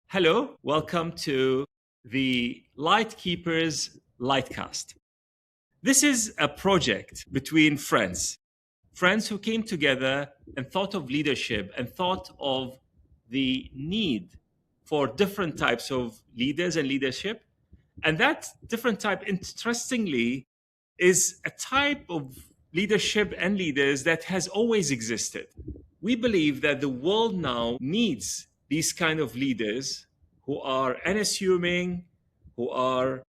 Hello, welcome to the Lightkeepers Lightcast. This is a project between friends who came together and thought of leadership and thought of the need for different types of leaders and leadership. And that different type, interestingly, is a type of leadership and leaders that has always existed. We believe that the world now needs these kind of leaders who are unassuming, who are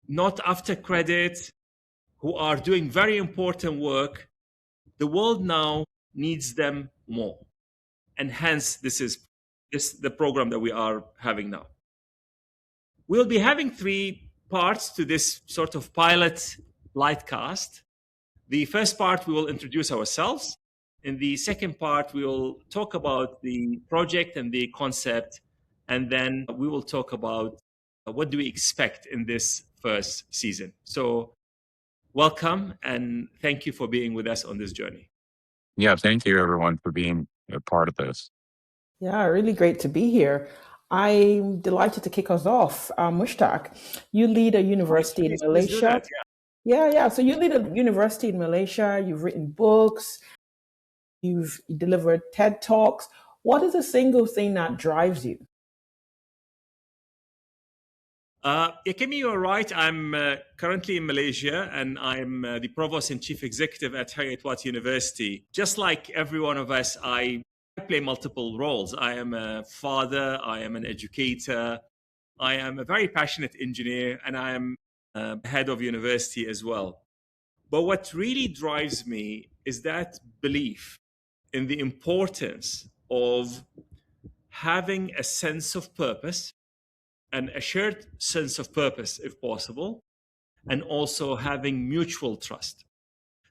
not after credit, who are doing very important work. The world now needs them more. And hence this is the program that we are having now. We'll be having three parts to this sort of pilot Lightcast. The first part, we will introduce ourselves. In the second part, we will talk about the project and the concept. And then we will talk about what do we expect in this first season. So welcome and thank you for being with us on this journey. Yeah, thank you everyone for being a part of this. Yeah, really great to be here. I'm delighted to kick us off. Mushtaq, you lead a university in Please do Malaysia. that, Yeah. So you lead a university in Malaysia. You've written books. You've delivered TED Talks. What is a single thing that drives you? Yakemi, you're right. I'm currently in Malaysia and I'm the Provost and Chief Executive at Hayat University. Just like every one of us, I play multiple roles. I am a father, I am an educator, I am a very passionate engineer, and I am head of university as well. But what really drives me is that belief in the importance of having a sense of purpose and a shared sense of purpose, if possible, and also having mutual trust.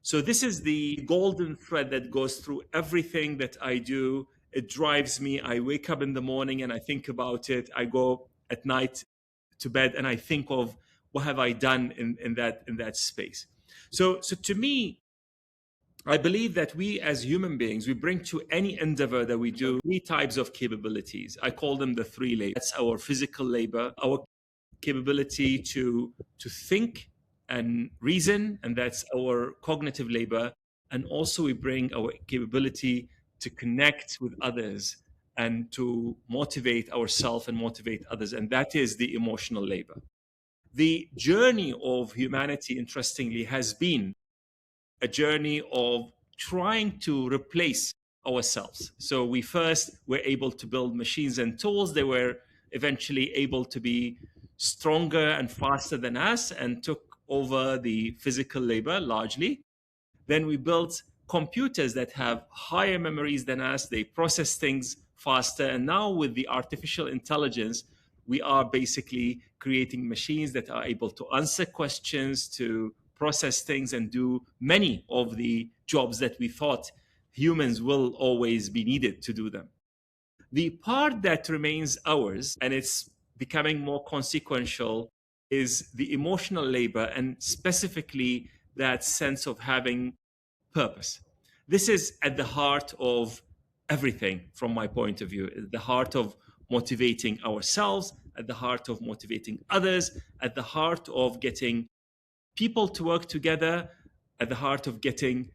So this is the golden thread that goes through everything that I do. It drives me. I wake up in the morning and I think about it. I go at night to bed and I think of what have I done in that space. So to me, I believe that we as human beings, we bring to any endeavor that we do three types of capabilities. I call them the three labor. That's our physical labor, our capability to think and reason, and that's our cognitive labor. And also we bring our capability to connect with others and to motivate ourselves and motivate others. And that is the emotional labor. The journey of humanity, interestingly, has been a journey of trying to replace ourselves. So we first were able to build machines and tools. They were eventually able to be stronger and faster than us and took over the physical labor largely. Then we built computers that have higher memories than us. They process things faster. And now with the artificial intelligence, we are basically creating machines that are able to answer questions, to process things and do many of the jobs that we thought humans will always be needed to do them. The part that remains ours, and it's becoming more consequential, is the emotional labor and specifically that sense of having purpose. This is at the heart of everything from my point of view, at the heart of motivating ourselves, at the heart of motivating others, at the heart of getting people to work together, at the heart of getting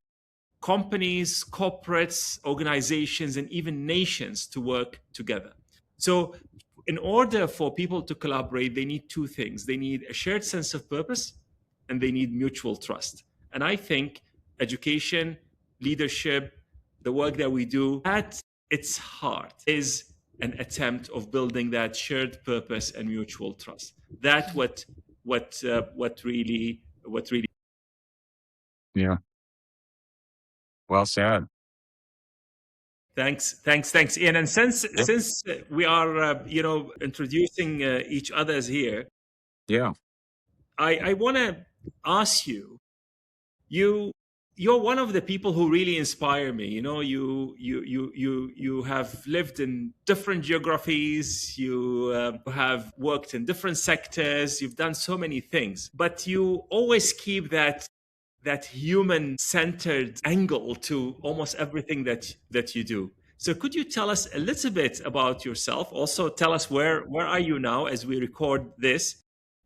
companies, corporates, organizations, and even nations to work together. So in order for people to collaborate, they need two things. They need a shared sense of purpose and they need mutual trust. And I think education, leadership, the work that we do, at its heart is an attempt of building that shared purpose and mutual trust. That's what really. Yeah. Well said. Thanks, Ian. And since we are, introducing each other's here, Yeah. I want to ask you. You're one of the people who really inspire me. You know, you have lived in different geographies. You have worked in different sectors. You've done so many things, but you always keep that human-centered angle to almost everything that you do. So could you tell us a little bit about yourself? Also tell us where are you now as we record this?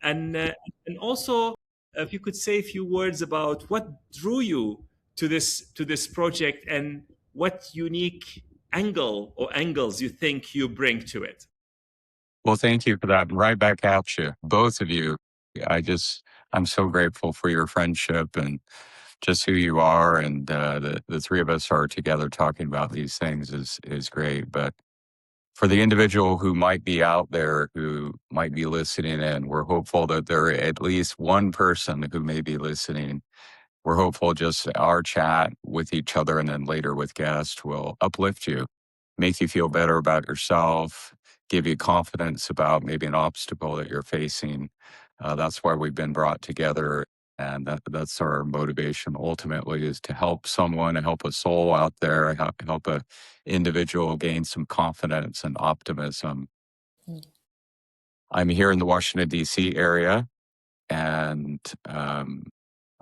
And also if you could say a few words about what drew you to this project and what unique angle or angles you think you bring to it. Well, thank you for that. Right back at you, both of you. I'm so grateful for your friendship and just who you are. And the three of us are together talking about these things is great. But for the individual who might be out there, who might be listening in, we're hopeful that there are at least one person who may be listening. We're hopeful just our chat with each other and then later with guests will uplift you, make you feel better about yourself, give you confidence about maybe an obstacle that you're facing. That's why we've been brought together. And that's our motivation ultimately, is to help someone, help a soul out there, help a individual gain some confidence and optimism. Mm. I'm here in the Washington, D.C. area, and I'm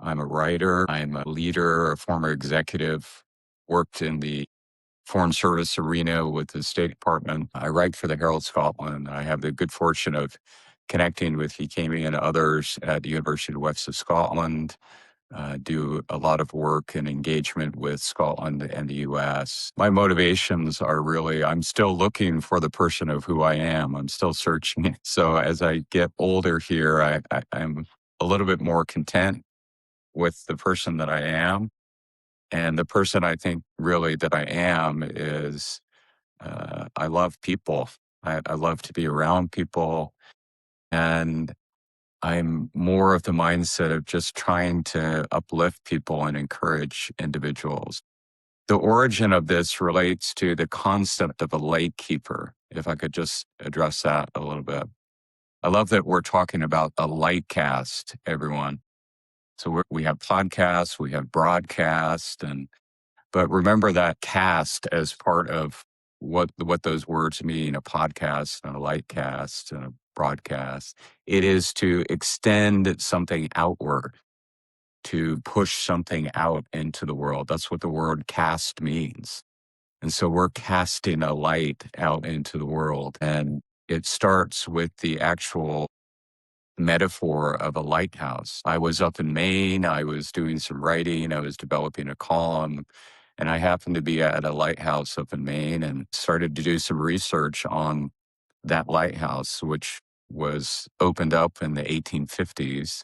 a writer, I'm a leader, a former executive, worked in the Foreign Service arena with the State Department. I write for the Herald Scotland. I have the good fortune of connecting with Hikemi and others at the University of West of Scotland. Do a lot of work and engagement with Scotland and the US. My motivations are really, I'm still looking for the person of who I am. I'm still searching. So as I get older here, I'm a little bit more content with the person that I am. And the person I think really that I am is I love people. I love to be around people. And I'm more of the mindset of just trying to uplift people and encourage individuals. The origin of this relates to the concept of a lightkeeper, if I could just address that a little bit. I love that we're talking about a lightcast, everyone. So we have podcasts, we have broadcast, but remember that cast as part of what those words mean: a podcast and a lightcast and a broadcast. It is to extend something outward, to push something out into the world. That's what the word cast means. And so we're casting a light out into the world. And it starts with the actual metaphor of a lighthouse. I was up in Maine, I was doing some writing, I was developing a column, and I happened to be at a lighthouse up in Maine and started to do some research on that lighthouse, which was opened up in the 1850s.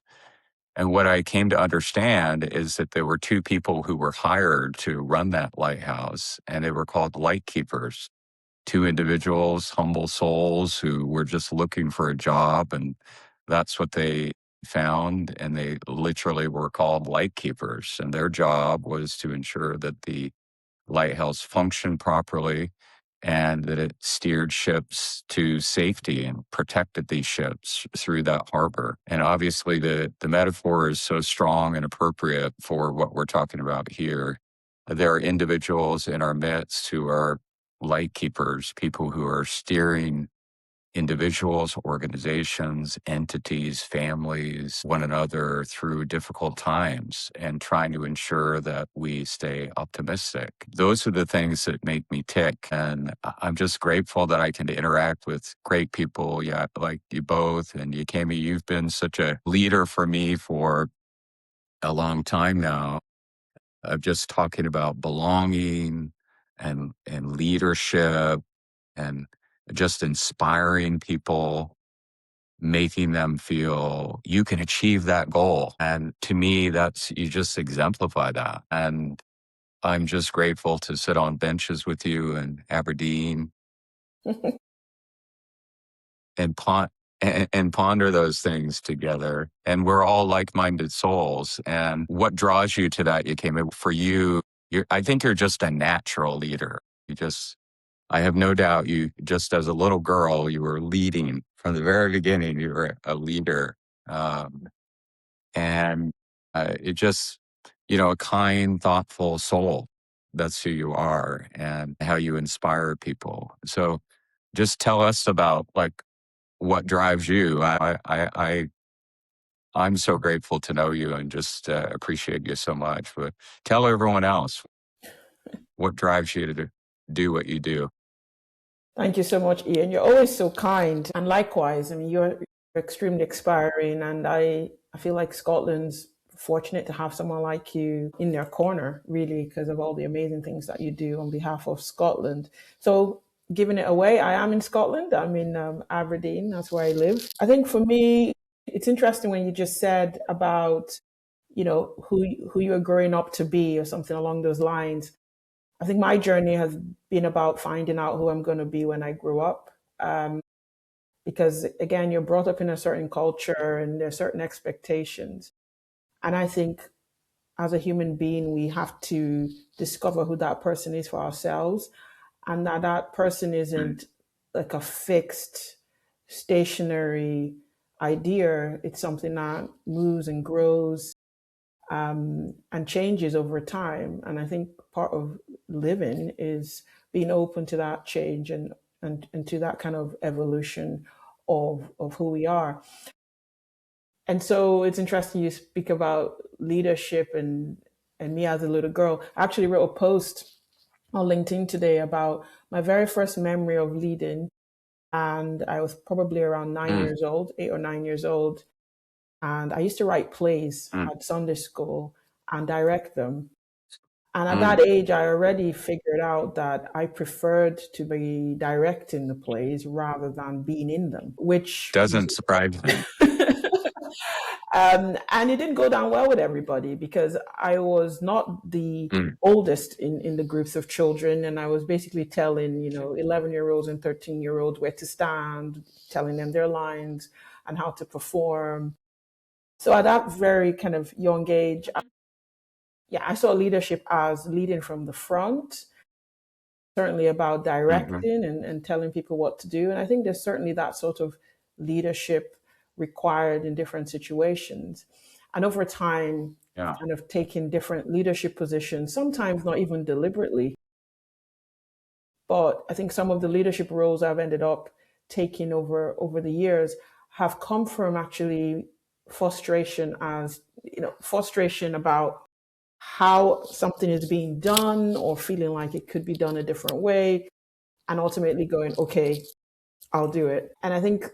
And what I came to understand is that there were two people who were hired to run that lighthouse, and they were called lightkeepers. Two individuals, humble souls who were just looking for a job, and that's what they found. And they literally were called lightkeepers. And their job was to ensure that the lighthouse functioned properly and that it steered ships to safety and protected these ships through that harbor. And obviously the metaphor is so strong and appropriate for what we're talking about here. There are individuals in our midst who are lightkeepers, people who are steering individuals, organizations, entities, families, one another through difficult times and trying to ensure that we stay optimistic. Those are the things that make me tick. And I'm just grateful that I can interact with great people, yeah, like you both. And Yukemi, you've been such a leader for me for a long time now, of just talking about belonging and leadership and just inspiring people, making them feel you can achieve that goal. And to me, you just exemplify that. And I'm just grateful to sit on benches with you in Aberdeen and ponder those things together. And we're all like-minded souls. And what draws you to that, for you, I think you're just a natural leader. I have no doubt you, just as a little girl, you were leading from the very beginning. You were a leader. And it just, a kind, thoughtful soul. That's who you are and how you inspire people. So just tell us about what drives you. I'm so grateful to know you and just appreciate you so much. But tell everyone else what drives you to do. do what you do. Thank you so much, Ian. You're always so kind. And likewise, I mean, you're extremely inspiring. And I feel like Scotland's fortunate to have someone like you in their corner, really, because of all the amazing things that you do on behalf of Scotland. So, giving it away, I am in Scotland. I'm in Aberdeen. That's where I live. I think for me, it's interesting when you just said about, who you're growing up to be or something along those lines. I think my journey has been about finding out who I'm going to be when I grow up. Because again, you're brought up in a certain culture and there's certain expectations. And I think as a human being, we have to discover who that person is for ourselves, and that person isn't like a fixed, stationary idea. It's something that moves and grows and changes over time. And I think part of living is being open to that change and to that kind of evolution of who we are. And so it's interesting you speak about leadership and me as a little girl. I actually wrote a post on LinkedIn today about my very first memory of leading. And I was probably around 8 or 9 years old. And I used to write plays at Sunday school and direct them. And at that age, I already figured out that I preferred to be directing the plays rather than being in them, which Doesn't surprise me. And it didn't go down well with everybody because I was not the oldest in the groups of children. And I was basically telling, 11-year-olds and 13-year-olds where to stand, telling them their lines and how to perform. So at that very kind of young age, I saw leadership as leading from the front, certainly about directing and telling people what to do. And I think there's certainly that sort of leadership required in different situations. And over time, kind of taking different leadership positions, sometimes not even deliberately. But I think some of the leadership roles I've ended up taking over the years have come from actually frustration about how something is being done or feeling like it could be done a different way, and ultimately going, okay, I'll do it. And I think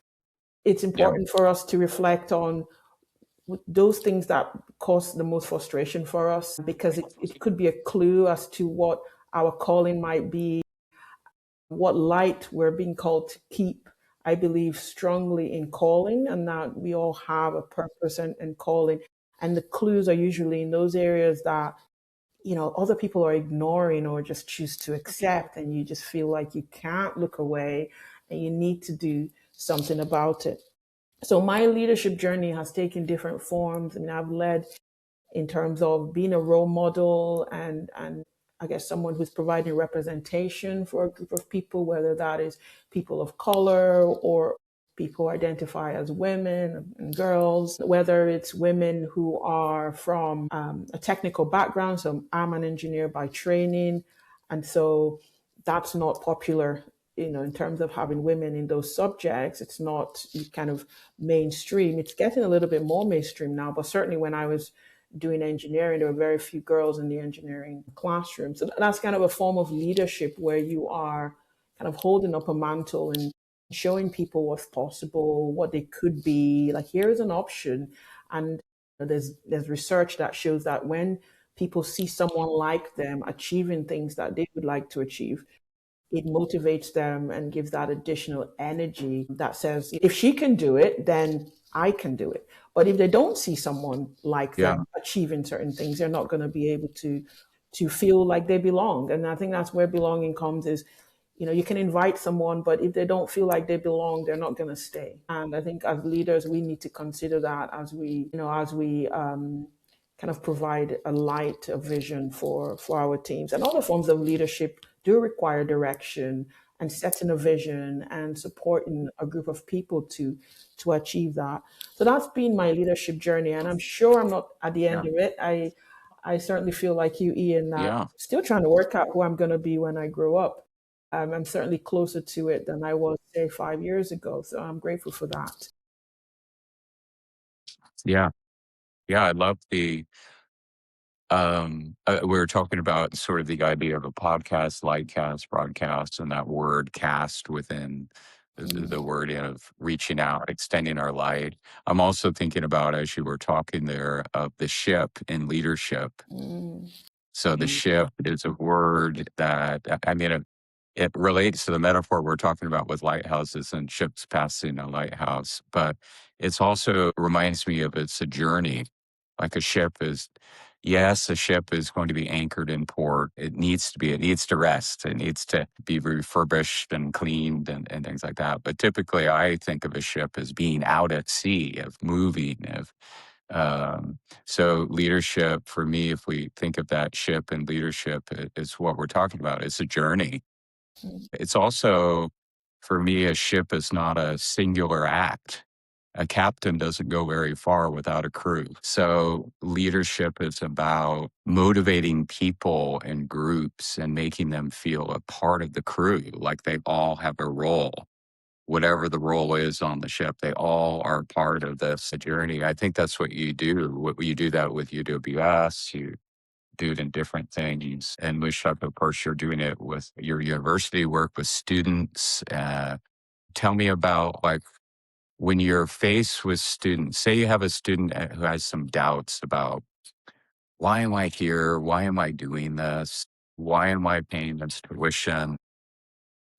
it's important for us to reflect on those things that cause the most frustration for us, because it could be a clue as to what our calling might be, what light we're being called to keep. I believe strongly in calling, and that we all have a purpose and calling. And the clues are usually in those areas that, other people are ignoring or just choose to accept. And you just feel like you can't look away and you need to do something about it. So my leadership journey has taken different forms. I mean, I've led in terms of being a role model and I guess someone who's providing representation for a group of people, whether that is people of color or people who identify as women and girls, whether it's women who are from a technical background. So I'm an engineer by training. And so that's not popular, in terms of having women in those subjects. It's not kind of mainstream. It's getting a little bit more mainstream now, but certainly when I was doing engineering, there were very few girls in the engineering classroom. So that's kind of a form of leadership where you are kind of holding up a mantle and showing people what's possible, what they could be. Like, here is an option. And there's research that shows that when people see someone like them achieving things that they would like to achieve, it motivates them and gives that additional energy that says, if she can do it, then I can do it. But if they don't see someone like them achieving certain things, they're not going to be able to feel like they belong. And I think that's where belonging comes is, you can invite someone, but if they don't feel like they belong, they're not going to stay. And I think as leaders, we need to consider that as we kind of provide a light, a vision for our teams. And other forms of leadership do require direction and setting a vision and supporting a group of people to achieve that. So that's been my leadership journey. And I'm sure I'm not at the end of it. I certainly feel like you, Ian, that I'm still trying to work out who I'm going to be when I grow up. I'm certainly closer to it than I was, say, 5 years ago. So I'm grateful for that. Yeah. I love We were talking about sort of the idea of a podcast, lightcast, broadcast, and that word cast within the word of reaching out, extending our light. I'm also thinking about, as you were talking there, of the ship in leadership. So the ship is a word that, I mean, it relates to the metaphor we're talking about with lighthouses and ships passing a lighthouse, but it's also reminds me of it's a journey. Like a ship is, yes, a ship is going to be anchored in port. It needs to rest. It needs to be refurbished and cleaned and things like that. But typically I think of a ship as being out at sea, of moving, so leadership for me, if we think of that ship and leadership, is what we're talking about. It's a journey. It's also, for me, a ship is not a singular act. A captain doesn't go very far without a crew. So leadership is about motivating people and groups and making them feel a part of the crew, like they all have a role. Whatever the role is on the ship, they all are part of this journey. I think that's what you do. You do that with UWS, you do it in different things. And with Shep, of course, you're doing it with your university work with students. Tell me about, like, when you're faced with students, say you have a student who has some doubts about, why am I here? Why am I doing this? Why am I paying this tuition?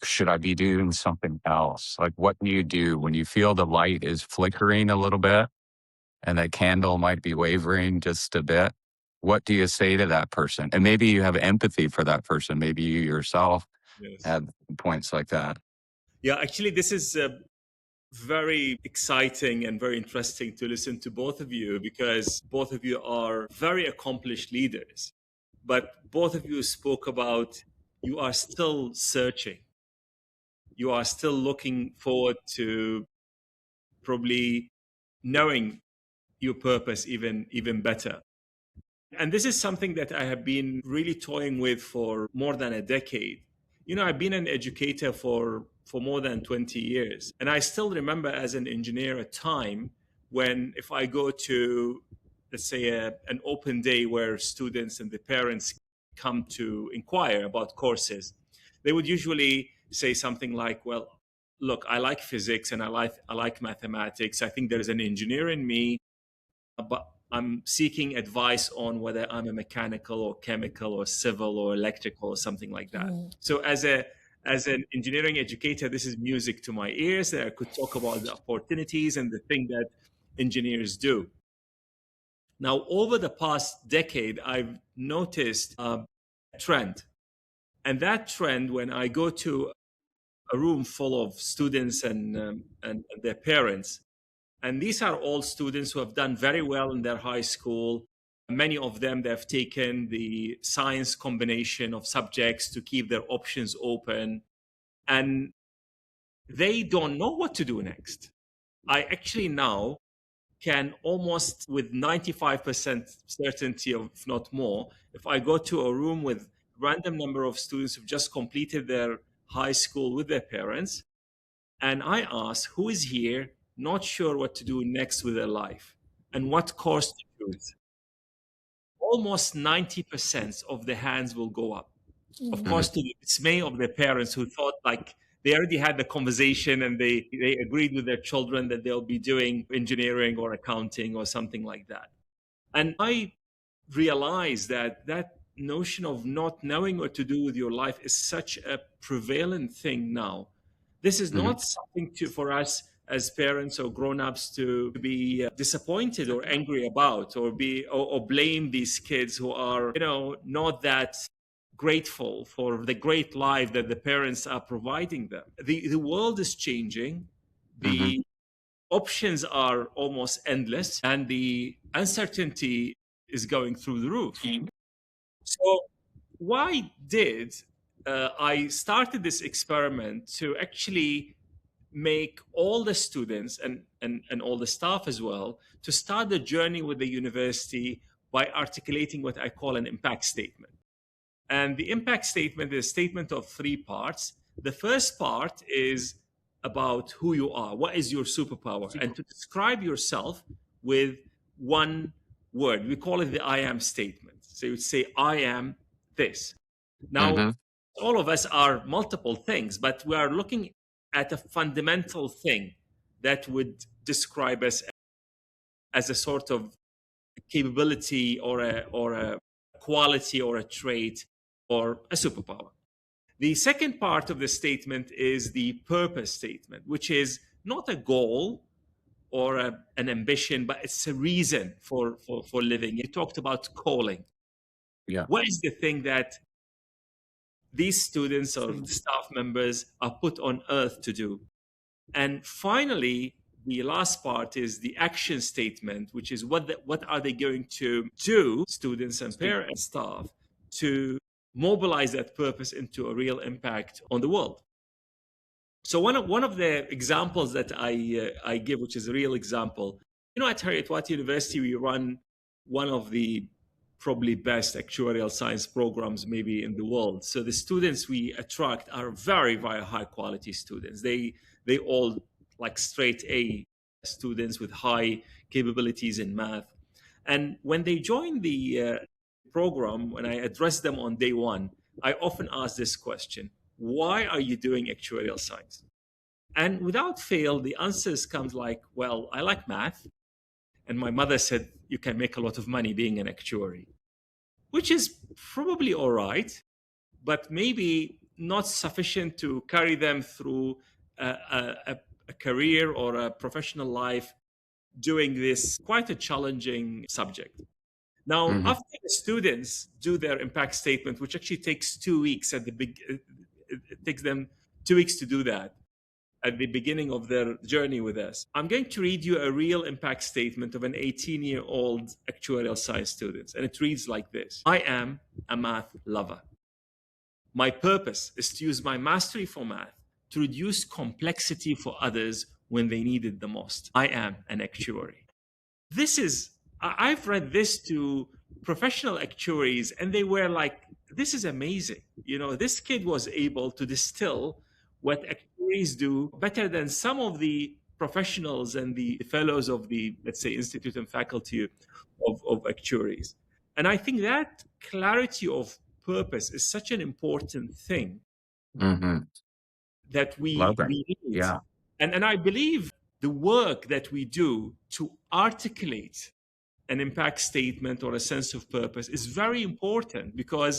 Should I be doing something else? Like, what do you do when you feel the light is flickering a little bit and that candle might be wavering just a bit? What do you say to that person? And maybe you have empathy for that person. Maybe you yourself have points like that. Yeah, actually, this is very exciting and very interesting to listen to both of you, because both of you are very accomplished leaders. But both of you spoke about you are still searching. You are still looking forward to probably knowing your purpose even better. And this is something that I have been really toying with for more than a decade. You know, I've been an educator for more than 20 years. And I still remember as an engineer a time when, if I go to, let's say, an open day where students and the parents come to inquire about courses, they would usually say something like, well, look, I like physics and I like mathematics. I think there's an engineer in me, but I'm seeking advice on whether I'm a mechanical or chemical or civil or electrical or something like that. So as an engineering educator, this is music to my ears, that I could talk about the opportunities and the thing that engineers do. Now, over the past decade, I've noticed a trend. And that trend, when I go to a room full of students and their parents, and these are all students who have done very well in their high school. Many of them, they have taken the science combination of subjects to keep their options open. And they don't know what to do next. I actually now can almost with 95% certainty, if not more, if I go to a room with random number of students who've just completed their high school with their parents, and I ask, who is here not sure what to do next with their life and what course to choose? Almost 90% of the hands will go up. Of course, to the dismay of their parents, who thought like they already had the conversation and they agreed with their children that they'll be doing engineering or accounting or something like that. And I realized that notion of not knowing what to do with your life is such a prevalent thing now. This is not something for us as parents or grown-ups to be disappointed or angry about, or blame these kids who are, not that grateful for the great life that the parents are providing them. The world is changing. The options are almost endless, and the uncertainty is going through the roof. So why did I started this experiment to actually make all the students and all the staff as well to start the journey with the university by articulating what I call an impact statement. And the impact statement is a statement of 3 parts. The first part is about who you are. What is your superpower? And to describe yourself with one word. We call it the I am statement. So you would say, I am this. Now, Mm-hmm. all of us are multiple things, but we are looking at a fundamental thing that would describe us as a sort of capability or a quality or a trait or a superpower. The second part of the statement is the purpose statement, which is not a goal or an ambition, but it's a reason for living. You talked about calling. Yeah. What is the thing that these students or Same. staff members are put on earth to do? And finally, the last part is the action statement, which is what are they going to do, students and parents and staff, to mobilize that purpose into a real impact on the world. So one of the examples that I give, which is a real example, at Heriot-Watt University, we run one of the probably best actuarial science programs maybe in the world. So the students we attract are very, very high quality students. They all like straight A students with high capabilities in math. And when they join the program, when I address them on day one, I often ask this question: why are you doing actuarial science? And without fail, the answers comes like, well, I like math. And my mother said, you can make a lot of money being an actuary, which is probably all right, but maybe not sufficient to carry them through a career or a professional life doing this quite a challenging subject. Now, Mm-hmm. after the students do their impact statement, which actually takes 2 weeks it takes them 2 weeks to do that at the beginning of their journey with us. I'm going to read you a real impact statement of an 18-year-old actuarial science student. And it reads like this: I am a math lover. My purpose is to use my mastery for math to reduce complexity for others when they need it the most. I am an actuary. I've read this to professional actuaries and they were like, this is amazing. This kid was able to distill what actuaries do better than some of the professionals and the fellows of the, let's say, institute and faculty of actuaries. And I think that clarity of purpose is such an important thing Mm-hmm. that Love it. we need. Yeah. And I believe the work that we do to articulate an impact statement or a sense of purpose is very important, because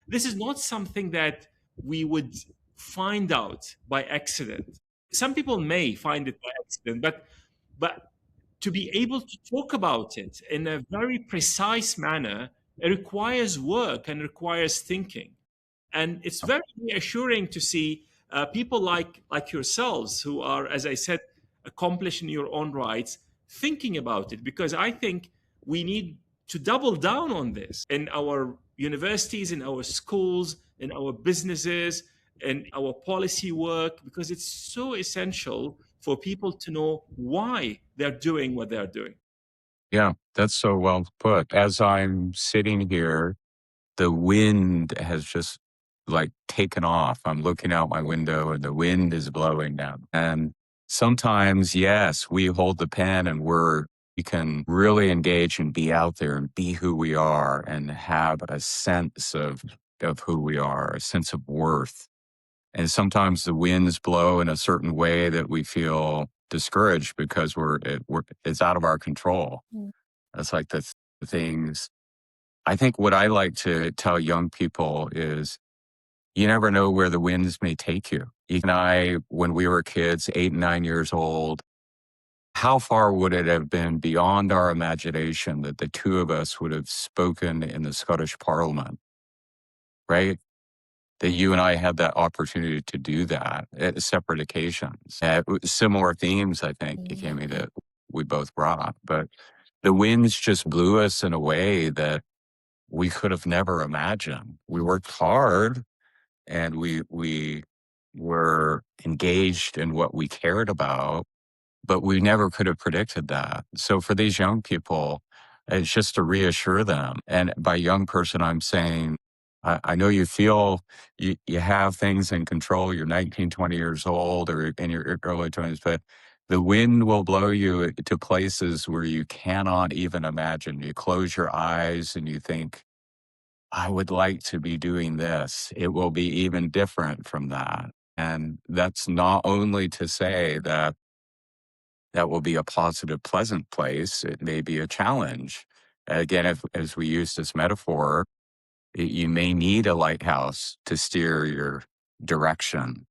this is not something that we would find out by accident. Some people may find it by accident, but to be able to talk about it in a very precise manner, it requires work and requires thinking. And it's very reassuring to see people like yourselves, who are, as I said, accomplished in your own rights, thinking about it, because I think we need to double down on this in our universities, in our schools, in our businesses, in our policy work, because it's so essential for people to know why they're doing what they're doing. Yeah, that's so well put. As I'm sitting here, the wind has just like taken off. I'm looking out my window and the wind is blowing now. And sometimes, yes, we hold the pen and we can really engage and be out there and be who we are and have a sense of who we are, a sense of worth. And sometimes the winds blow in a certain way that we feel discouraged because it's out of our control. Mm. It's like the things. I think what I like to tell young people is you never know where the winds may take you. Even when we were kids, 8 and 9 years old, how far would it have been beyond our imagination that the two of us would have spoken in the Scottish Parliament, right? That you and I had that opportunity to do that at separate occasions. Similar themes, I think, Kemi, that we both brought. But the winds just blew us in a way that we could have never imagined. We worked hard and we were engaged in what we cared about, but we never could have predicted that. So for these young people, it's just to reassure them. And by young person, I'm saying, I know you feel you have things in control. You're 19, 20 years old or in your early 20s, but the wind will blow you to places where you cannot even imagine. You close your eyes and you think, I would like to be doing this. It will be even different from that. And that's not only to say that that will be a positive, pleasant place. It may be a challenge. Again, if, as we use this metaphor, you may need a lighthouse to steer your direction.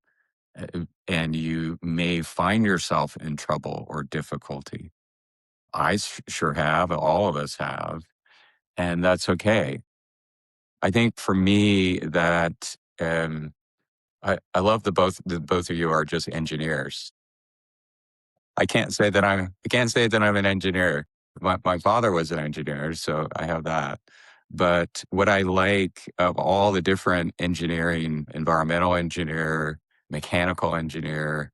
And you may find yourself in trouble or difficulty. I sure have, all of us have, and that's okay. I think for me that I love the both of you are just engineers. I can't say that I'm an engineer. My father was an engineer, so I have that. But what I like of all the different engineering, environmental engineer, mechanical engineer,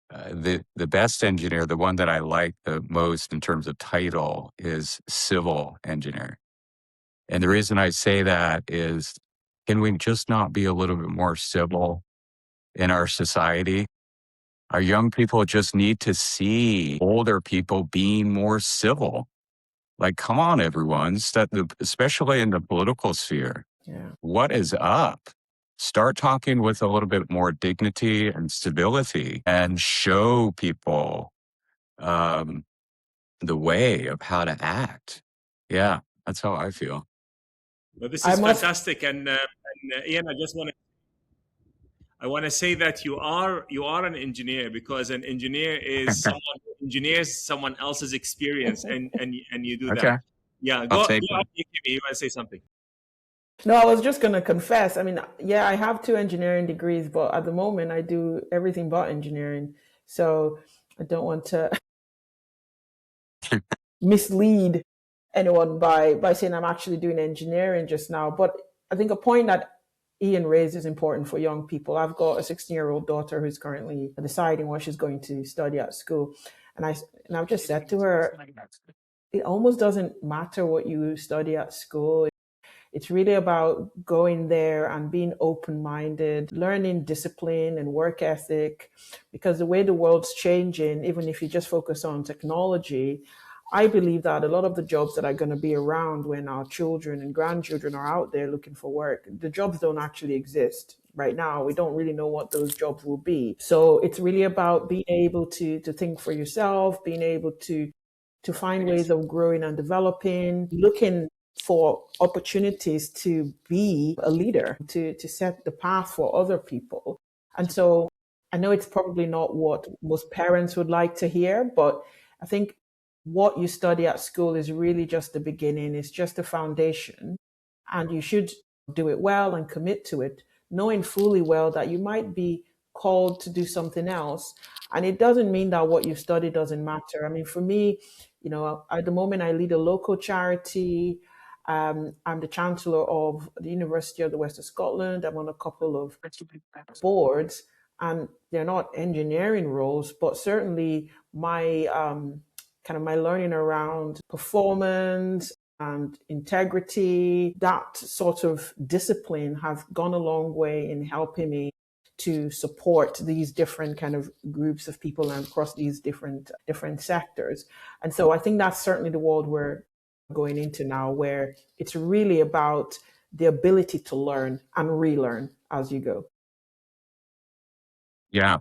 the best engineer, the one that I like the most in terms of title, is civil engineer. And the reason I say that is, can we just not be a little bit more civil in our society? Our young people just need to see older people being more civil. Like, come on, everyone, especially in the political sphere. Yeah. What is up? Start talking with a little bit more dignity and civility and show people the way of how to act. Yeah, that's how I feel. Well, this I is must fantastic, and Ian, I want to say that you are an engineer, because an engineer is someone who engineers someone else's experience, and you do Okay, that. Yeah, I'll go take on, that. you want to say something? No, I was just going to confess. I mean, yeah, I have 2 engineering degrees, but at the moment I do everything but engineering. So I don't want to mislead anyone by saying I'm actually doing engineering just now. But I think a point that Ian raised is important for young people. I've got a 16-year-old daughter who's currently deciding what she's going to study at school. And I've just said to her, it almost doesn't matter what you study at school. It's really about going there and being open-minded, learning discipline and work ethic, because the way the world's changing, even if you just focus on technology, I believe that a lot of the jobs that are going to be around when our children and grandchildren are out there looking for work, the jobs don't actually exist right now. We don't really know what those jobs will be. So it's really about being able to think for yourself, being able to find ways of growing and developing, looking for opportunities to be a leader, to set the path for other people. And so I know it's probably not what most parents would like to hear, but I think what you study at school is really just the beginning. It's just the foundation. And you should do it well and commit to it, knowing fully well that you might be called to do something else. And it doesn't mean that what you study doesn't matter. I mean, for me, at the moment, I lead a local charity. I'm the chancellor of the University of the West of Scotland. I'm on a couple of boards, and they're not engineering roles, but certainly my kind of my learning around performance and integrity, that sort of discipline has gone a long way in helping me to support these different kind of groups of people and across these different sectors. And so I think that's certainly the world we're going into now, where it's really about the ability to learn and relearn as you go. Yeah,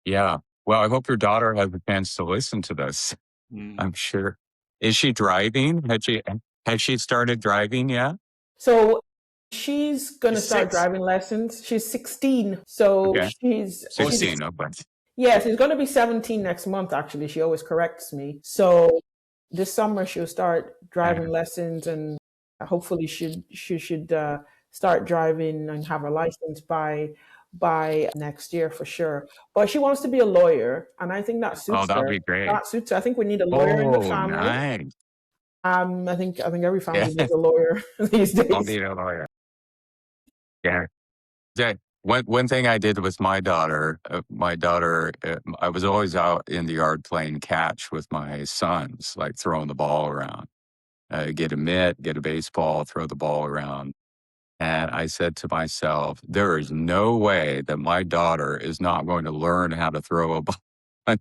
yeah. Well, I hope your daughter has a chance to listen to this. I'm sure. Is she driving? Has she started driving yet? So she's going to start 6. driving lessons. She's 16. So Okay, she's 16. Okay. yeah, she's going to be 17 next month, actually. She always corrects me. So this summer she'll start driving lessons, and hopefully she should start driving and have a license by next year for sure. But she wants to be a lawyer, and I think that Oh, suits that'll her. be great. That suits her. I think we need a lawyer in the Oh, family. nice. I think every family Yeah, needs a lawyer these I'll days. need a lawyer. Yeah. One thing I did with my daughter, I was always out in the yard playing catch with my sons, like throwing the ball around. Get a mitt, get a baseball, throw the ball around. And I said to myself, there is no way that my daughter is not going to learn how to throw a ball.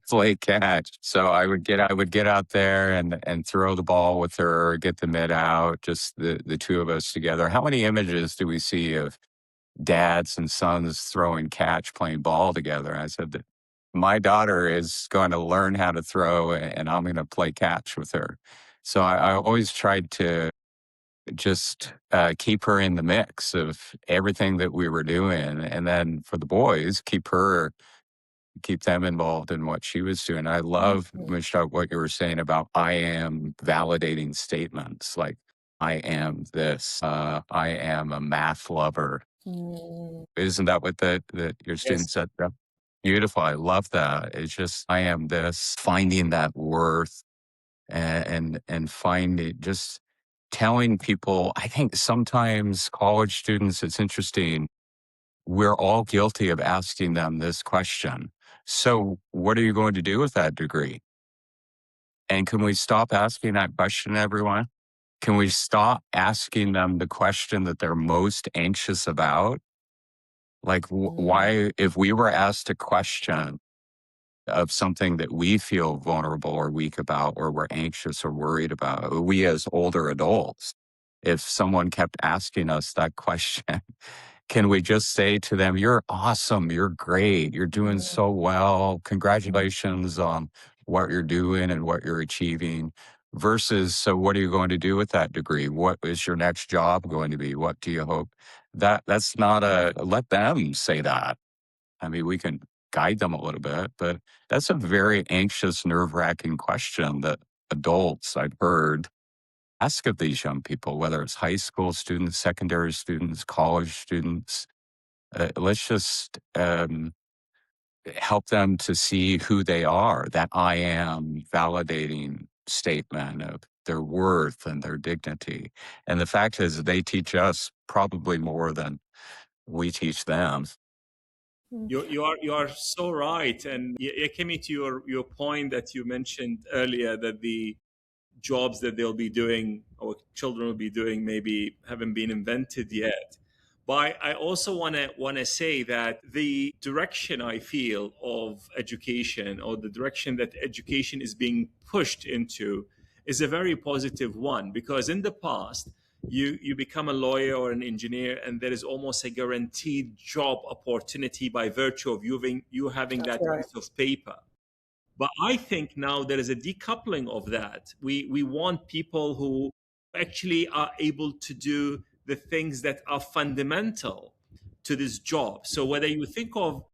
play catch. So I would get out there and throw the ball with her, get the mitt out, just the two of us together. How many images do we see of dads and sons throwing catch, playing ball together? I said that my daughter is going to learn how to throw and I'm going to play catch with her. So I always tried to just keep her in the mix of everything that we were doing. And then for the boys, keep them involved in what she was doing. I love, Michelle, what you were saying about I am validating statements like I am this, I am a math lover. Isn't that what your students said? Yeah. Beautiful. I love that. It's just I am this, finding that worth and finding just telling people. I think sometimes college students, it's interesting. We're all guilty of asking them this question. So, what are you going to do with that degree? And can we stop asking that question, everyone? Can we stop asking them the question that they're most anxious about? Like, why, if we were asked a question of something that we feel vulnerable or weak about, or we're anxious or worried about, we as older adults, if someone kept asking us that question, can we just say to them, you're awesome, you're great, you're doing so well, congratulations on what you're doing and what you're achieving, versus, so what are you going to do with that degree? What is your next job going to be? What do you hope? That's not let them say that. I mean, we can guide them a little bit, but that's a very anxious, nerve-wracking question that adults, I've heard, ask of these young people, whether it's high school students, secondary students, college students. Let's just help them to see who they are, that I am validating statement of their worth and their dignity. And the fact is, they teach us probably more than we teach them. You are so right, and it came to your point that you mentioned earlier, that the jobs that they'll be doing or children will be doing maybe haven't been invented yet. But I also want to say that the direction I feel of education, or the direction that education is being pushed into, is a very positive one. Because in the past, you become a lawyer or an engineer, and there is almost a guaranteed job opportunity by virtue of you having that piece of paper. But I think now there is a decoupling of that. We want people who actually are able to do the things that are fundamental to this job. So whether you think of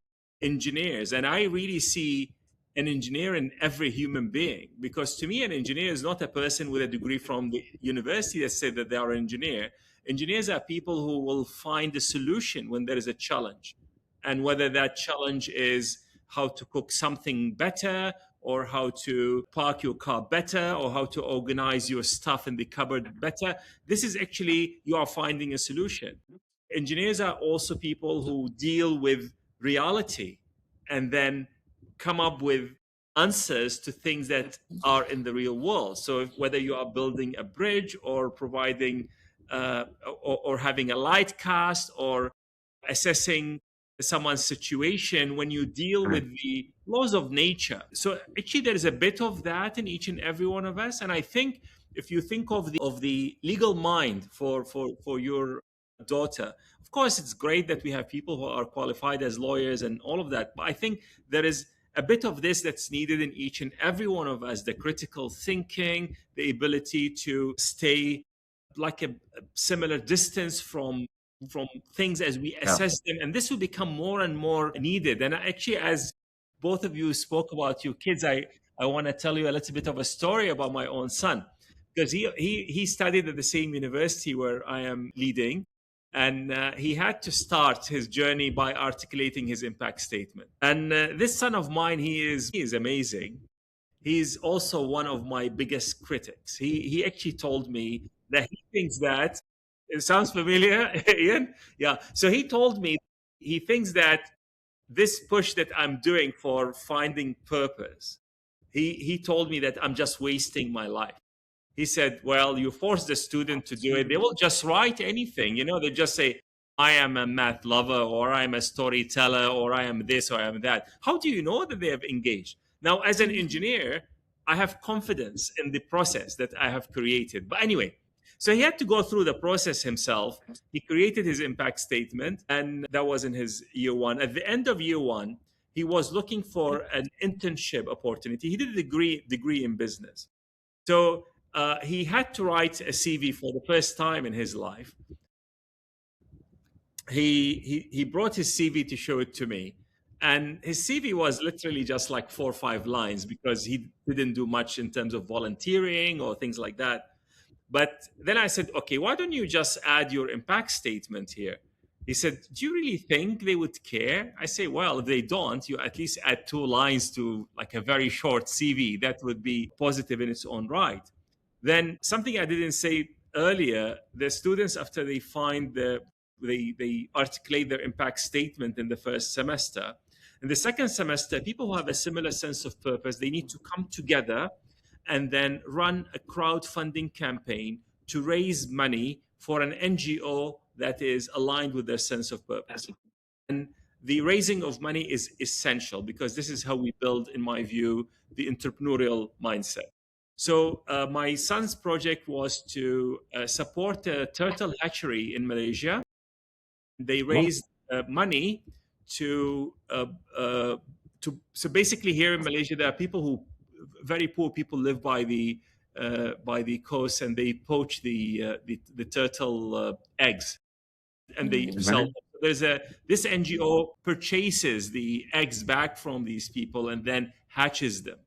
engineers, and I really see an engineer in every human being, because to me, an engineer is not a person with a degree from the university that said that they are an engineer. Engineers are people who will find a solution when there is a challenge. And whether that challenge is how to cook something better, or how to park your car better, or how to organize your stuff in the cupboard better, this is actually, you are finding a solution. Engineers are also people who deal with reality and then come up with answers to things that are in the real world. So whether you are building a bridge, or providing or having a Lightcast, or assessing someone's situation, when you deal with the laws of nature. So actually there is a bit of that in each and every one of us. And I think if you think of the legal mind for your daughter, of course it's great that we have people who are qualified as lawyers and all of that, but I think there is a bit of this that's needed in each and every one of us: the critical thinking, the ability to stay like a similar distance from things as we assess them. And this will become more and more needed. And actually, as both of you spoke about your kids, I want to tell you a little bit of a story about my own son, because he studied at the same university where I am leading. And he had to start his journey by articulating his impact statement. And this son of mine, he is amazing. He's also one of my biggest critics. He actually told me that he thinks that, it sounds familiar, Ian? Yeah. So he told me he thinks that this push that I'm doing for finding purpose, he told me that I'm just wasting my life. He said, well, you force the student to do it, they will just write anything. They just say, I am a math lover, or I am a storyteller, or I am this, or I am that. How do you know that they have engaged? Now, as an engineer, I have confidence in the process that I have created. But anyway, so he had to go through the process himself. He created his impact statement, and that was in his year one. At the end of year one, he was looking for an internship opportunity. He did a degree in business. So he had to write a CV for the first time in his life. He brought his CV to show it to me, and his CV was literally just like 4 or 5 lines because he didn't do much in terms of volunteering or things like that. But then I said, okay, why don't you just add your impact statement here? He said, do you really think they would care? I say, well, if they don't, you at least add 2 lines to like a very short CV. That would be positive in its own right. Then something I didn't say earlier, the students, after they find they articulate their impact statement in the first semester. In the second semester, people who have a similar sense of purpose, they need to come together and then run a crowdfunding campaign to raise money for an NGO that is aligned with their sense of purpose. And the raising of money is essential because this is how we build, in my view, the entrepreneurial mindset. So my son's project was to support a turtle hatchery in Malaysia. They raised money to so basically here in Malaysia there are people who very poor people live by the coast, and they poach the turtle eggs and they sell them. There's this NGO purchases the eggs back from these people and then hatches them,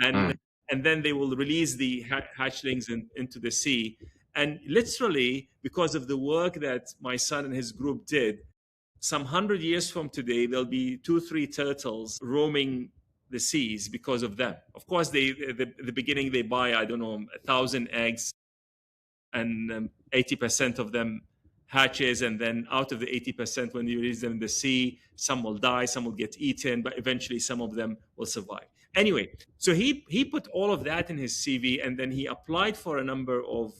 and then they will release the hatchlings into the sea. And literally, because of the work that my son and his group did, some 100 years from today, there'll be 2-3 turtles roaming the seas because of them. Of course, the beginning they buy, I don't know, 1,000 eggs, and 80% of them hatches, and then out of the 80%, when you release them in the sea, some will die, some will get eaten, but eventually some of them will survive. Anyway, so he put all of that in his CV, and then he applied for a number of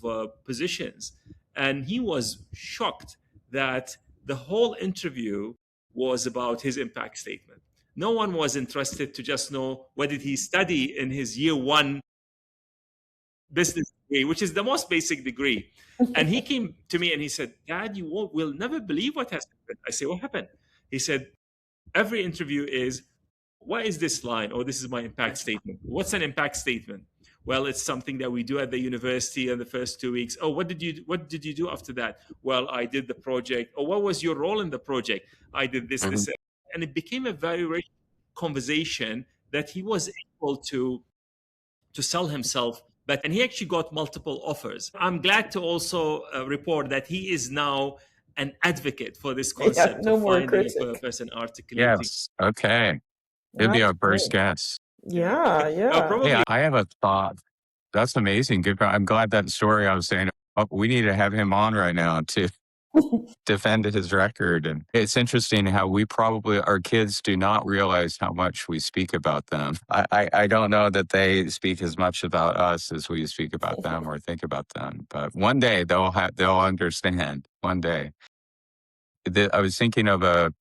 positions, and he was shocked that the whole interview was about his impact statement. No one was interested to just know what did he study in his year one business degree, which is the most basic degree. And he came to me and he said, Dad, you will never believe what has happened. I say, what happened? He said, every interview is, what is this line? Or this is my impact statement. What's an impact statement? Well, it's something that we do at the university in the first 2 weeks. Oh, what did you do after that? Well, I did the project. Oh, what was your role in the project? I did this, this. And it became a very rich conversation that he was able to sell himself. And he actually got multiple offers. I'm glad to also report that he is now an advocate for this concept of finding a purpose and articulating. Yes. Okay. It'd be our first guest. Yeah. Hey, I have a thought. That's amazing. Good. I'm glad that story I was saying, we need to have him on right now to defend his record. And it's interesting how our kids do not realize how much we speak about them. I don't know that they speak as much about us as we speak about them or think about them, but one day they'll understand. One day. I was thinking of a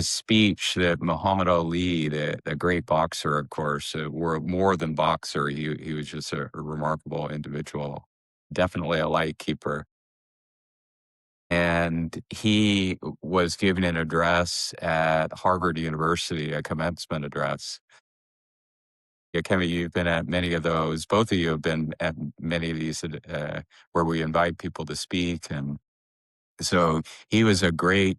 speech that Muhammad Ali, the great boxer, of course, more than boxer. He was just a remarkable individual, definitely a light keeper. And he was giving an address at Harvard University, a commencement address. Yeah, Kevin, you've been at many of those. Both of you have been at many of these where we invite people to speak. And so he was a great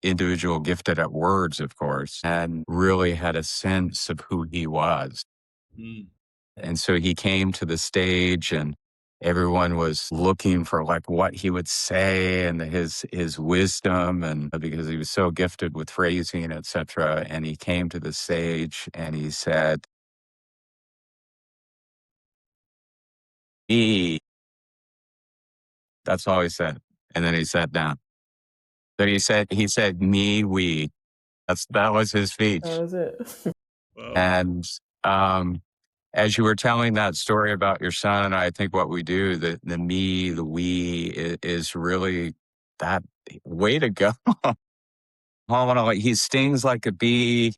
individual, gifted at words, of course, and really had a sense of who he was. And so he came to the stage and everyone was looking for like what he would say and his wisdom, and because he was so gifted with phrasing, etc. And he came to the stage and he said, "Me." That's all he said. And then he sat down. But he said, "Me, we." That was his speech. That was it. Wow. And as you were telling that story about your son, I think what we do, the me, the we, is really that way to go. He stings like a bee.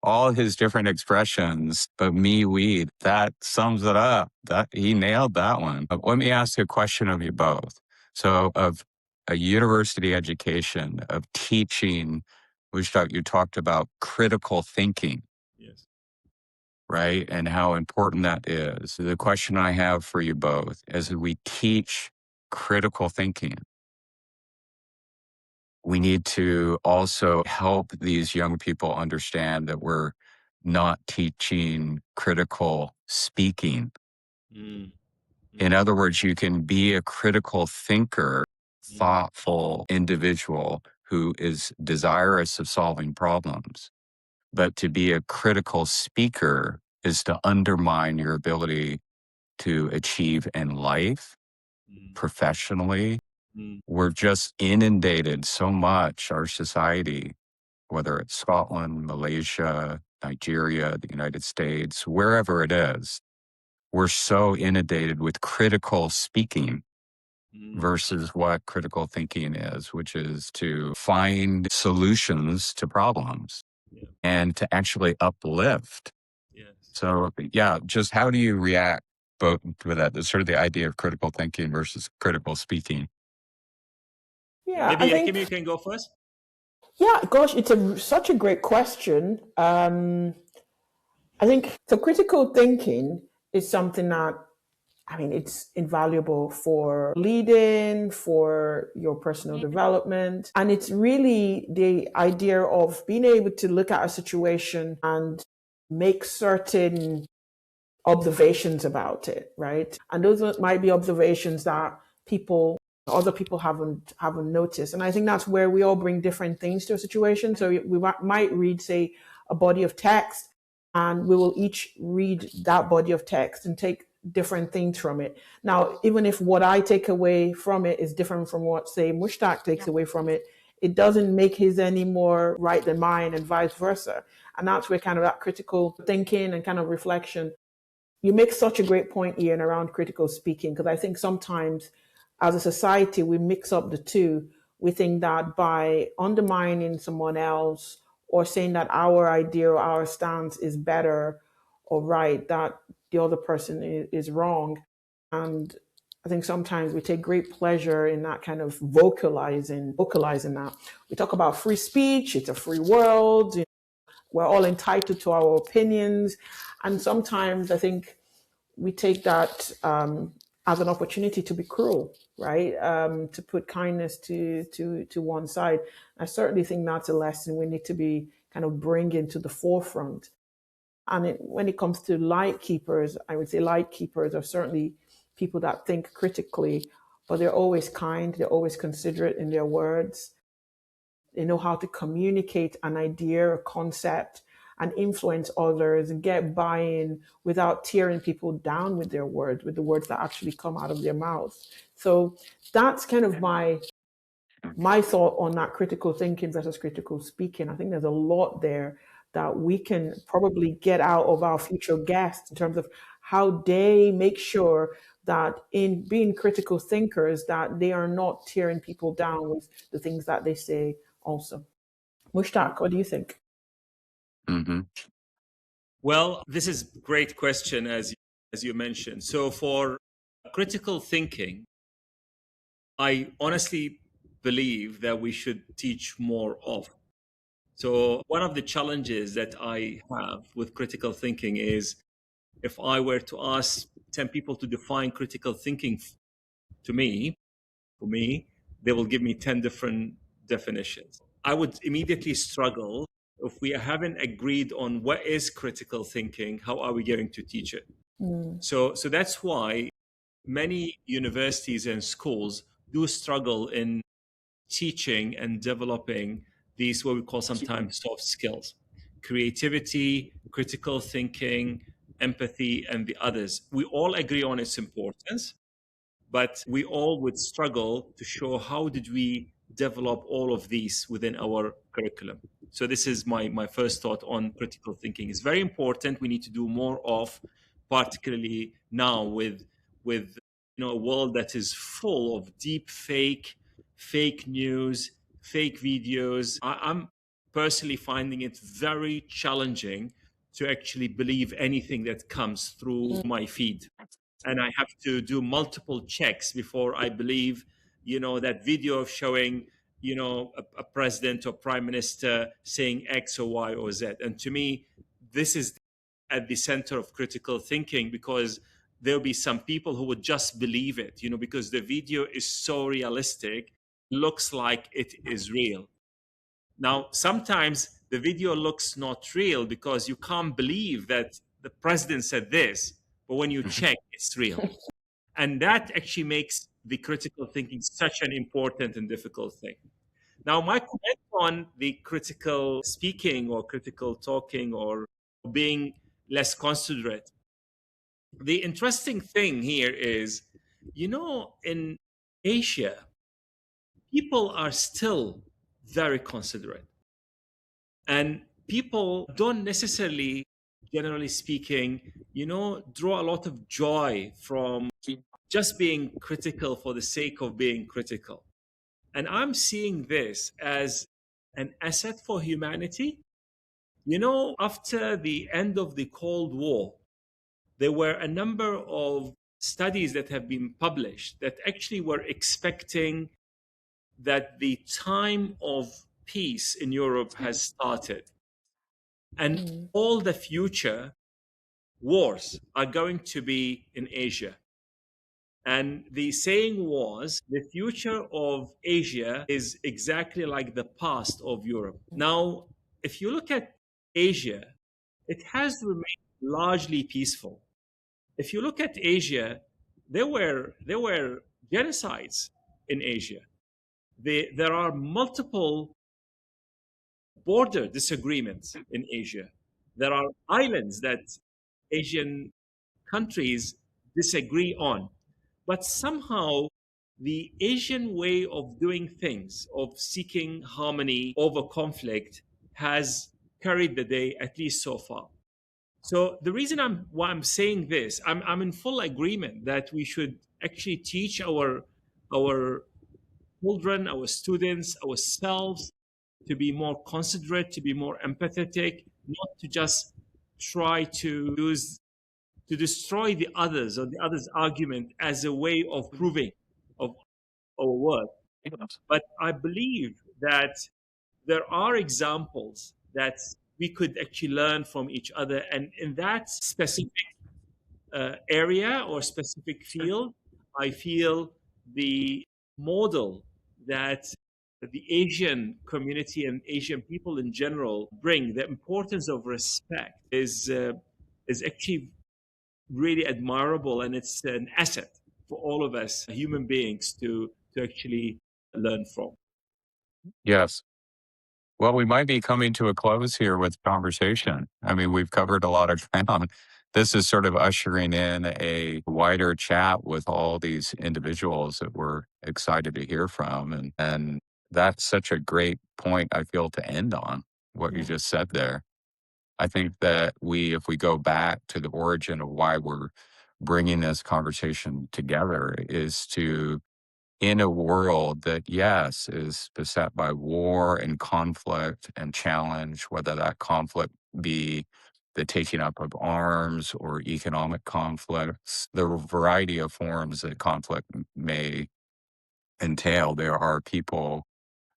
all his different expressions, but me, we, that sums it up. That he nailed that one. But let me ask a question of you both. So of a university education, of teaching, which you talked about critical thinking, Yes. right? And how important that is. The question I have for you both is, we teach critical thinking, we need to also help these young people understand that we're not teaching critical speaking. Mm. In other words, you can be a critical thinker, thoughtful individual who is desirous of solving problems. But to be a critical speaker is to undermine your ability to achieve in life, professionally. We're just inundated so much, our society, whether it's Scotland, Malaysia, Nigeria, the United States, wherever it is, we're so inundated with critical speaking versus what critical thinking is, which is to find solutions to problems and to actually uplift. Yes. So, yeah, just how do you react both with that? The sort of the idea of critical thinking versus critical speaking. Yeah, Maybe I Yakim, think. you can go first. Yeah, gosh, it's such a great question. I think so. Critical thinking is something that, I mean, it's invaluable for leading, for your personal development. And it's really the idea of being able to look at a situation and make certain observations about it, right? And those might be observations that other people haven't noticed. And I think that's where we all bring different things to a situation. So we might read, say, a body of text, and we will each read that body of text and take different things from it. Now, even if what I take away from it is different from what, say, Mushtaq takes away from it, it doesn't make his any more right than mine, and vice versa. And that's where kind of that critical thinking and kind of reflection. You make such a great point, Ian, around critical speaking, because I think sometimes as a society, we mix up the two. We think that by undermining someone else or saying that our idea or our stance is better or right, that the other person is wrong. And I think sometimes we take great pleasure in that kind of vocalizing that. We talk about free speech, it's a free world, we're all entitled to our opinions. And sometimes I think we take that as an opportunity to be cruel, right? To put kindness to one side. I certainly think that's a lesson we need to be kind of bringing to the forefront. And when it comes to light keepers, I would say light keepers are certainly people that think critically, but they're always kind, they're always considerate in their words. They know how to communicate an idea, a concept, and influence others and get buy-in without tearing people down with their words, with the words that actually come out of their mouths. So that's kind of my thought on that critical thinking versus critical speaking. I think there's a lot there that we can probably get out of our future guests in terms of how they make sure that in being critical thinkers, that they are not tearing people down with the things that they say also. Mushtaq, what do you think? Mm-hmm. Well, this is a great question, as you mentioned. So for critical thinking, I honestly believe that we should teach more of. So one of the challenges that I have with critical thinking is, if I were to ask 10 people to define critical thinking for me, they will give me 10 different definitions. I would immediately struggle if we haven't agreed on what is critical thinking. How are we going to teach it? So that's why many universities and schools do struggle in teaching and developing these, what we call sometimes soft skills: creativity, critical thinking, empathy, and the others. We all agree on its importance, but we all would struggle to show how did we develop all of these within our curriculum. So this is my first thought on critical thinking. It's very important. We need to do more of, particularly now with a world that is full of deep fake news, fake videos. personally finding it very challenging to actually believe anything that comes through my feed. And I have to do multiple checks before I believe, that video of showing, a president or prime minister saying X or Y or Z. And to me, this is at the center of critical thinking, because there'll be some people who would just believe it, because the video is so realistic, looks like it is real. Now, sometimes the video looks not real because you can't believe that the president said this, but when you check, it's real. And that actually makes the critical thinking such an important and difficult thing. Now, my comment on the critical speaking or critical talking or being less considerate. The interesting thing here is, in Asia, people are still very considerate. And people don't necessarily, generally speaking, draw a lot of joy from just being critical for the sake of being critical. And I'm seeing this as an asset for humanity. After the end of the Cold War, there were a number of studies that have been published that actually were expecting that the time of peace in Europe has started. And all the future wars are going to be in Asia. And the saying was, the future of Asia is exactly like the past of Europe. Now, if you look at Asia, it has remained largely peaceful. If you look at Asia, there were genocides in Asia. There are multiple border disagreements in Asia. There are islands that Asian countries disagree on. But somehow the Asian way of doing things, of seeking harmony over conflict, has carried the day, at least so far. So the reason why I'm saying this, I'm in full agreement that we should actually teach our children, our students, ourselves to be more considerate, to be more empathetic, not to just try to destroy the others or the other's argument as a way of proving of our worth. But I believe that there are examples that we could actually learn from each other. And in that specific area or specific field, I feel the model that the Asian community and Asian people in general bring, the importance of respect, is actually really admirable, and it's an asset for all of us human beings to actually learn from. Yes. Well, we might be coming to a close here with conversation. I mean, we've covered a lot of ground. This is sort of ushering in a wider chat with all these individuals that we're excited to hear from. And that's such a great point, I feel, to end on what you just said there. I think that if we go back to the origin of why we're bringing this conversation together, is to, in a world that, yes, is beset by war and conflict and challenge, whether that conflict be the taking up of arms or economic conflicts, the variety of forms that conflict may entail, there are people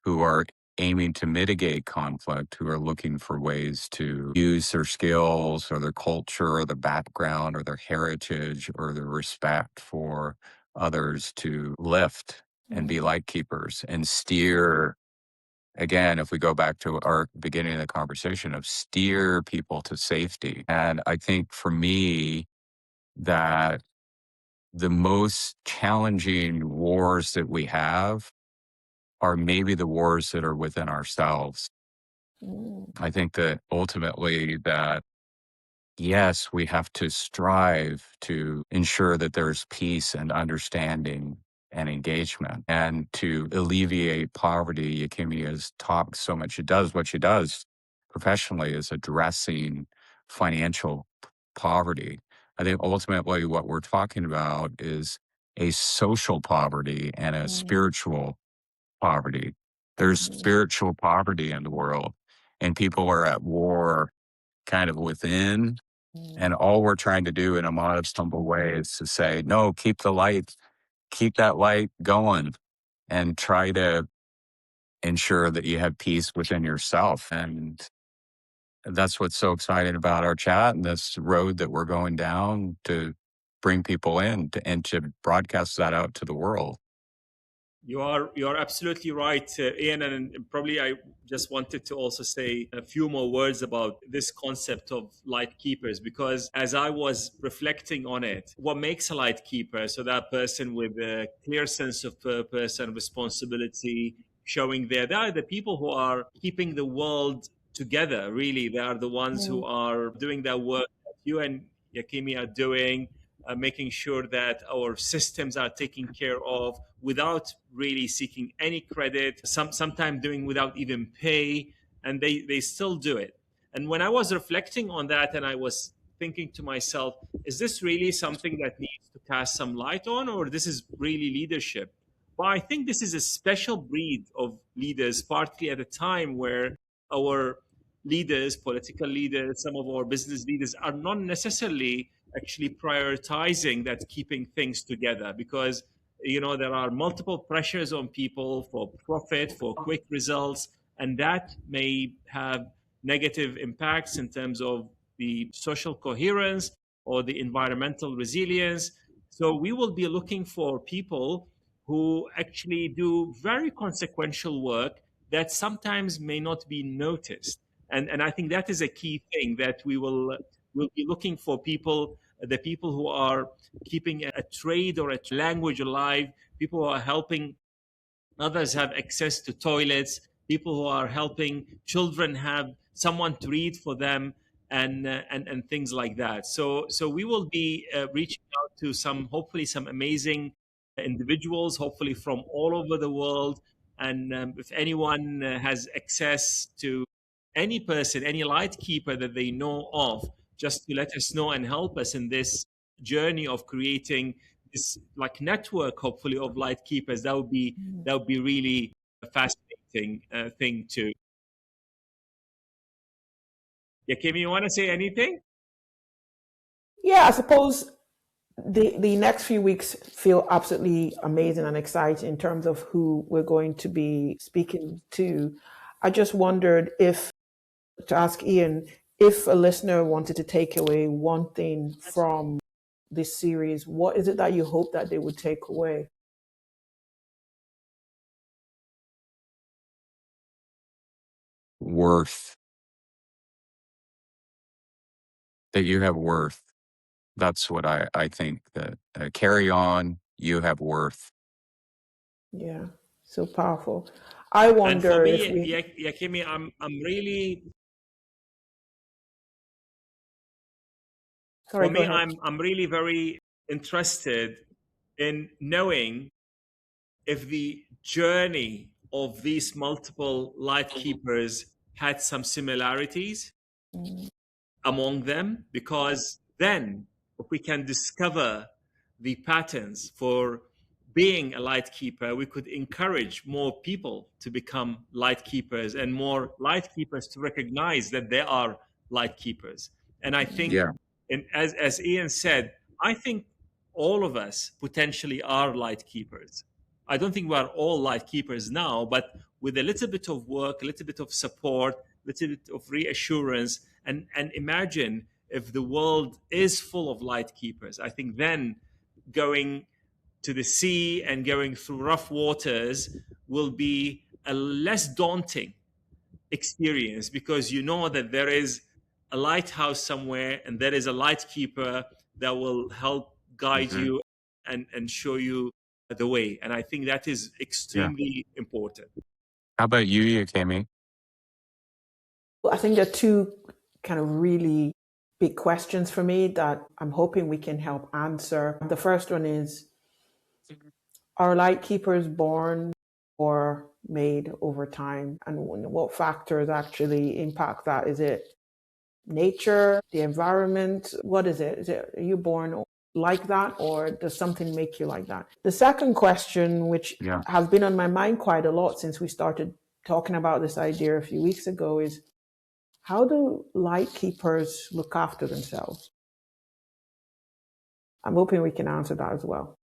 who are aiming to mitigate conflict, who are looking for ways to use their skills or their culture or their background or their heritage or their respect for others to lift and be lightkeepers and steer. Again, if we go back to our beginning of the conversation, of steer people to safety. And I think for me, that the most challenging wars that we have are maybe the wars that are within ourselves. I think that ultimately that, yes, we have to strive to ensure that there's peace and understanding and engagement, and to alleviate poverty. Yakimi has talked so much. What she does professionally is addressing financial poverty. I think ultimately what we're talking about is a social poverty and a spiritual poverty. There's spiritual poverty in the world. and people are at war kind of within. And all we're trying to do in a modest, humble way is to say, no, keep that light going, and try to ensure that you have peace within yourself. And that's what's so exciting about our chat and this road that we're going down, to bring people in and to broadcast that out to the world. You are absolutely right, Ian, and probably I just wanted to also say a few more words about this concept of light keepers, because as I was reflecting on it, what makes a light keeper? So that person with a clear sense of purpose and responsibility, showing they are the people who are keeping the world together. Really, they are the ones who are doing that work that you and Yakimi are doing. Making sure that our systems are taken care of without really seeking any credit, sometimes doing without even pay, and they still do it. And when I was reflecting on that, and I was thinking to myself, is this really something that needs to cast some light on, or this is really leadership? But I think this is a special breed of leaders, partly at a time where our leaders, political leaders, some of our business leaders are not necessarily actually prioritizing that keeping things together, because there are multiple pressures on people for profit, for quick results, and that may have negative impacts in terms of the social coherence or the environmental resilience. So we will be looking for people who actually do very consequential work that sometimes may not be noticed. And I think that is a key thing, that we'll be looking for people, the people who are keeping a trade or a language alive, people who are helping others have access to toilets, people who are helping children have someone to read for them, and things like that. So we will be reaching out to hopefully some amazing individuals, hopefully from all over the world. And if anyone has access to any person, any light keeper that they know of, just to let us know and help us in this journey of creating this like network, hopefully, of light keepers. That would be really a fascinating thing to. Yeah, Kim, you want to say anything? Yeah, I suppose the next few weeks feel absolutely amazing and exciting in terms of who we're going to be speaking to. I just wondered to ask Ian, if a listener wanted to take away one thing from this series, what is it that you hope that they would take away? Worth. That you have worth. That's what I think, that carry on, you have worth. Yeah, so powerful. I And for wonder if me, we... Yakimi, I'm really Sorry, for go me, ahead. I'm really very interested in knowing if the journey of these multiple light keepers had some similarities among them, because then if we can discover the patterns for being a light keeper, we could encourage more people to become light keepers, and more light keepers to recognize that they are light keepers. And I think, Yeah. and as Ian said, I think all of us potentially are light keepers. I don't think we are all light keepers now, but with a little bit of work, a little bit of support, a little bit of reassurance, and imagine if the world is full of light keepers. I think then going to the sea and going through rough waters will be a less daunting experience, because you know that there is a lighthouse somewhere and there is a light keeper that will help guide you and show you the way. And I think that is extremely important. How about you, Yakemi? I think there are two kind of really big questions for me that I'm hoping we can help answer. The first one is, are light keepers born or made over time? And what factors actually impact that? Is it nature, the environment? What is it? Are you born like that, or does something make you like that? The second question, which has been on my mind quite a lot since we started talking about this idea a few weeks ago, is How do Lightkeepers look after themselves? I'm hoping we can answer that as well.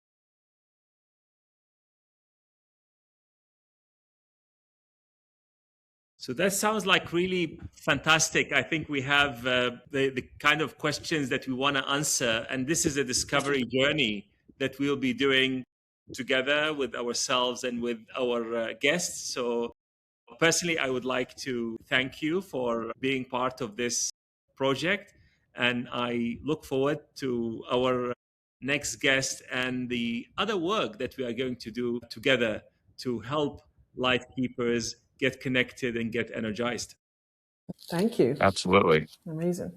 So that sounds like really fantastic. I think we have the kind of questions that we want to answer. And this is a discovery journey that we'll be doing together with ourselves and with our guests. So personally, I would like to thank you for being part of this project. And I look forward to our next guest and the other work that we are going to do together to help Lightkeepers get connected and get energized. Thank you. Absolutely. Amazing.